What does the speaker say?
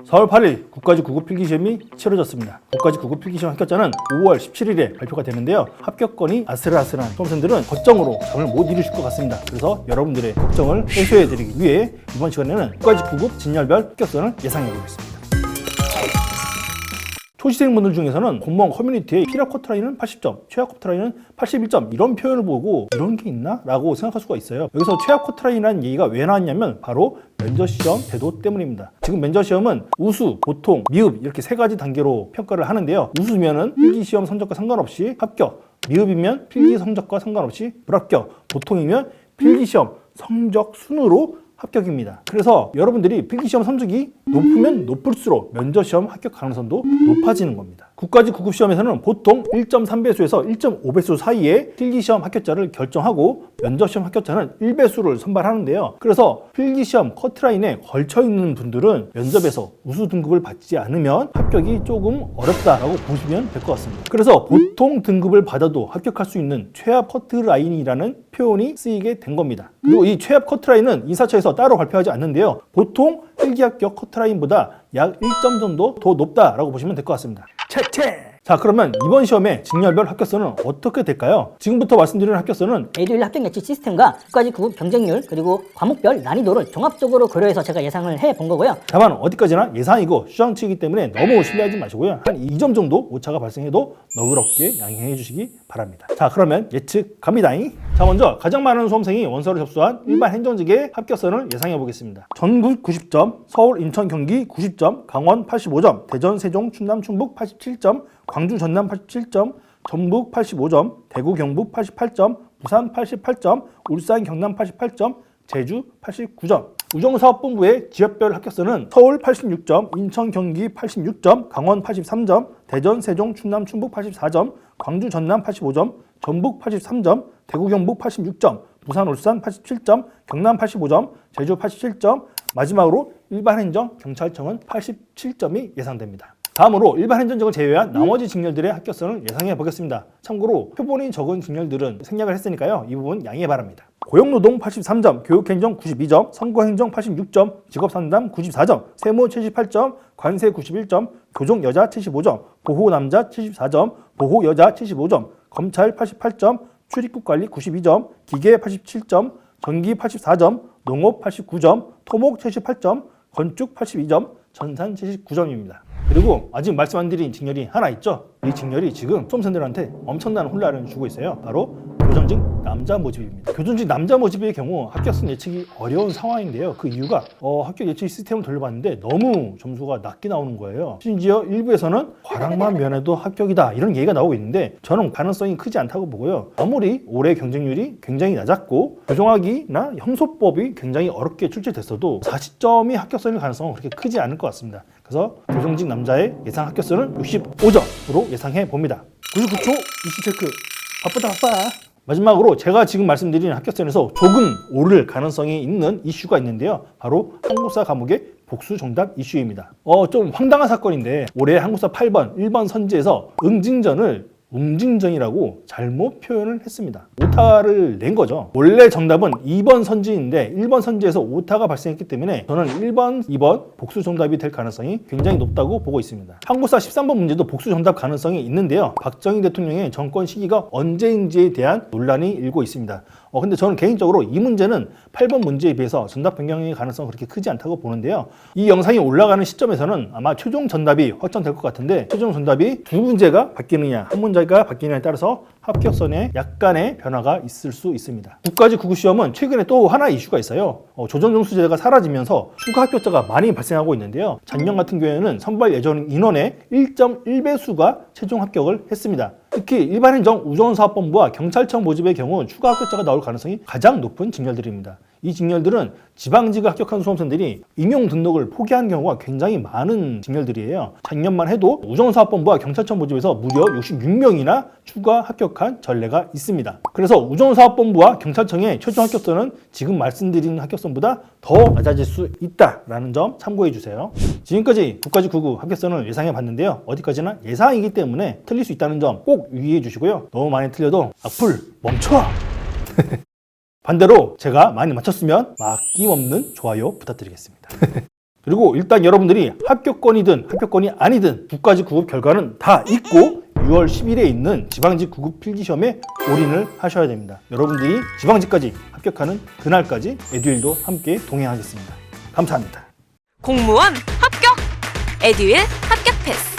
4월 8일 국가직 9급 필기시험이 치러졌습니다. 국가직 9급 필기시험 합격자는 5월 17일에 발표가 되는데요. 합격권이 아슬아슬한 수험생들은 걱정으로 잠을 못 이루실 것 같습니다. 그래서 여러분들의 걱정을 해소해드리기 위해 이번 시간에는 국가직 9급 진열별 합격선을 예상해 보겠습니다. 초시생분들 중에서는 공무원 커뮤니티에 필합 커트라인은 80점, 최악 커트라인은 81점 이런 표현을 보고 이런 게 있나? 라고 생각할 수가 있어요. 여기서 최악 커트라인이라는 얘기가 왜 나왔냐면 바로 면접시험 제도 때문입니다. 지금 면접시험은 우수, 보통, 미흡 이렇게 세 가지 단계로 평가를 하는데요. 우수면은 필기시험 성적과 상관없이 합격, 미흡이면 필기 성적과 상관없이 불합격, 보통이면 필기시험 성적 순으로 합격입니다. 그래서 여러분들이 필기시험 성적이 높으면 높을수록 면접시험 합격 가능성도 높아지는 겁니다. 국가직 9급 시험에서는 보통 1.3배수에서 1.5배수 사이에 필기시험 합격자를 결정하고 면접시험 합격자는 1배수를 선발하는데요. 그래서 필기시험 커트라인에 걸쳐있는 분들은 면접에서 우수 등급을 받지 않으면 합격이 조금 어렵다라고 보시면 될 것 같습니다. 그래서 보통 등급을 받아도 합격할 수 있는 최합 커트라인이라는 표현이 쓰이게 된 겁니다. 그리고 이 최합 커트라인은 인사처에서 따로 발표하지 않는데요. 보통 필기 합격 커트라인보다 약 1점 정도 더 높다라고 보시면 될 것 같습니다. 채채! 자, 그러면 이번 시험의 직렬별 합격선은 어떻게 될까요? 지금부터 말씀드리는 합격선은 A2 합격 예측 시스템과 국가직 9급 경쟁률 그리고 과목별 난이도를 종합적으로 고려해서 제가 예상을 해본 거고요. 다만 어디까지나 예상이고 추정치이기 때문에 너무 신뢰하지 마시고요. 한 2점 정도 오차가 발생해도 너그럽게 양해해 주시기 바랍니다. 자, 그러면 예측 갑니다잉. 자, 먼저 가장 많은 수험생이 원서를 접수한 일반 행정직의 합격선을 예상해 보겠습니다. 전국 90점, 서울, 인천, 경기 90점, 강원 85점, 대전, 세종, 충남, 충북 87점, 광주, 전남 87점, 전북 85점, 대구, 경북 88점, 부산 88점, 울산, 경남 88점, 제주 89점. 우정사업본부의 지역별 합격선은 서울 86점, 인천, 경기 86점, 강원 83점, 대전, 세종, 충남, 충북 84점, 광주, 전남 85점, 전북 83점, 대구, 경북 86점, 부산, 울산 87점, 경남 85점, 제주 87점, 마지막으로 일반행정, 경찰청은 87점이 예상됩니다. 다음으로 일반 행정직을 제외한 나머지 직렬들의 합격선을 예상해 보겠습니다. 참고로 표본이 적은 직렬들은 생략을 했으니까요. 이 부분 양해 바랍니다. 고용노동 83점, 교육행정 92점, 선거행정 86점, 직업상담 94점, 세무 78점, 관세 91점, 교정여자 75점, 보호남자 74점, 보호여자 75점, 검찰 88점, 출입국관리 92점, 기계 87점, 전기 84점, 농업 89점, 토목 78점, 건축 82점, 전산 79점입니다. 그리고 아직 말씀 안 드린 직렬이 하나 있죠. 이 직렬이 지금 수험생들한테 엄청난 혼란을 주고 있어요. 바로 교정직 남자 모집입니다. 교정직 남자 모집의 경우 합격선 예측이 어려운 상황인데요. 그 이유가 합격 예측 시스템을 돌려봤는데 너무 점수가 낮게 나오는 거예요. 심지어 일부에서는 과락만 면해도 합격이다 이런 얘기가 나오고 있는데 저는 가능성이 크지 않다고 보고요. 아무리 올해 경쟁률이 굉장히 낮았고 교정학이나 형소법이 굉장히 어렵게 출제됐어도 40점이 합격선일 가능성은 그렇게 크지 않을 것 같습니다. 그래서 교정직 남자의 예상 합격선은 65점으로 예상해 봅니다. 99초 이슈 체크. 바빠. 마지막으로 제가 지금 말씀드리는 합격선에서 조금 오를 가능성이 있는 이슈가 있는데요. 바로 한국사 과목의 복수 정답 이슈입니다. 좀 황당한 사건인데 올해 한국사 8번, 1번 선지에서 응징전을 웅징전이라고 잘못 표현을 했습니다. 오타를 낸 거죠. 원래 정답은 2번 선지인데 1번 선지에서 오타가 발생했기 때문에 저는 1번, 2번 복수 정답이 될 가능성이 굉장히 높다고 보고 있습니다. 한국사 13번 문제도 복수 정답 가능성이 있는데요. 박정희 대통령의 정권 시기가 언제인지에 대한 논란이 일고 있습니다. 근데 저는 개인적으로 이 문제는 8번 문제에 비해서 정답 변경의 가능성은 그렇게 크지 않다고 보는데요. 이 영상이 올라가는 시점에서는 아마 최종 정답이 확정될 것 같은데 최종 정답이 두 문제가 바뀌느냐 한 문제가 바뀌느냐에 따라서 합격선에 약간의 변화가 있을 수 있습니다. 국가직 9급 시험은 최근에 또 하나의 이슈가 있어요. 조정정수제가 사라지면서 추가 합격자가 많이 발생하고 있는데요. 작년 같은 경우에는 선발 예정 인원의 1.1배수가 최종 합격을 했습니다. 특히 일반행정 우정사업본부와 경찰청 모집의 경우 추가 합격자가 나올 가능성이 가장 높은 직렬들입니다. 이 직렬들은 지방직을 합격한 수험생들이 임용 등록을 포기한 경우가 굉장히 많은 직렬들이에요. 작년만 해도 우정사업본부와 경찰청 모집에서 무려 66명이나 추가 합격한 전례가 있습니다. 그래서 우정사업본부와 경찰청의 최종 합격선은 지금 말씀드린 합격선보다 더 낮아질 수 있다라는 점 참고해 주세요. 지금까지 국가직 9급 합격선을 예상해 봤는데요. 어디까지나 예상이기 때문에 틀릴 수 있다는 점 꼭 유의해 주시고요. 너무 많이 틀려도 악플 멈춰! 반대로 제가 많이 맞췄으면 막힘없는 좋아요 부탁드리겠습니다. 그리고 일단 여러분들이 합격권이든 합격권이 아니든 9가지 구급 결과는 다 있고 6월 10일에 있는 지방직 구급 필기시험에 올인을 하셔야 됩니다. 여러분들이 지방직까지 합격하는 그날까지 에듀윌도 함께 동행하겠습니다. 감사합니다. 공무원 합격! 에듀윌 합격 패스!